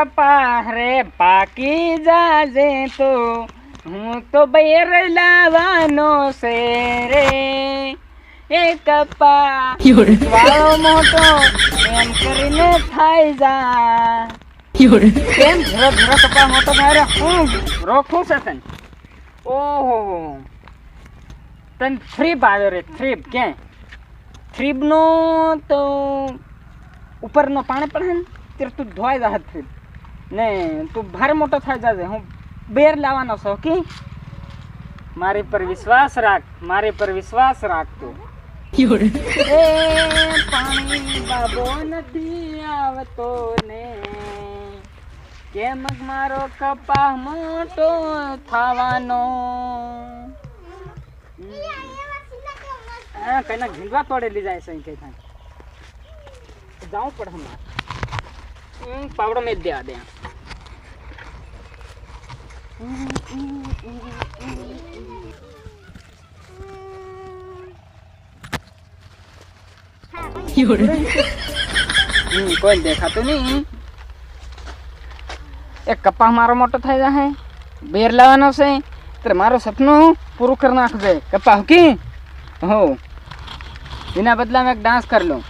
કપા રે પાકી જાજે તો હું તો બેર લાવવાનો છે રે એ કપા વાળો મોટો એમ કરીને થાય જા કેમ ધીરો ધીરો કપા મોટો થાય રે હું રોકું છે તને ઓહો તને થ્રીપ આવ્યો રે થ્રીપ ક્યાં થ્રીપનો તો ઉપરનો પાણી પડે ને ત્યારે તું ધોઈ જા થ્રીપ ને તું ભારે મોટો થાય જાજે હું બેર લાવવાનો છો કે મારી પર વિશ્વાસ રાખ તું એ પાણી બાબો નથી આવતો ને કેમ મારો કપા મોટો થવાનો કઈના ઝીંગવા તોડેલી જાય છે કઈ થાય જાવું પડે હમણાં પાવડો મેં દેવા દે કોઈ દેખાતું નહીં એક કપા મારો મોટો થઈ જાય બેર લાવવાનો છે ત્યારે મારું સપનું પૂરું કરી નાખજે કપા કી હો એના બદલામાં એક ડાન્સ કરી લઉં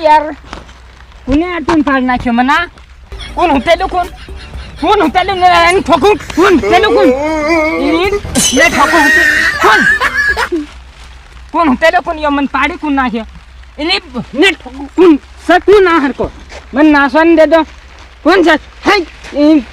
યાર કોને આટલું ફાડ નાખ્યો મના કોણ હુંતેલું કોણ હુંતેલું ને ઠોકું કોણ હુંતેલું કોણ ને ઠોકું કોણ હુંતેલું કોણ યો મન પાડી કોણ નાખ્યો એટલે ને ઠોકું કોણ સકું ના હરકો મન નાસવાને દે દો કોણ છે હાઈ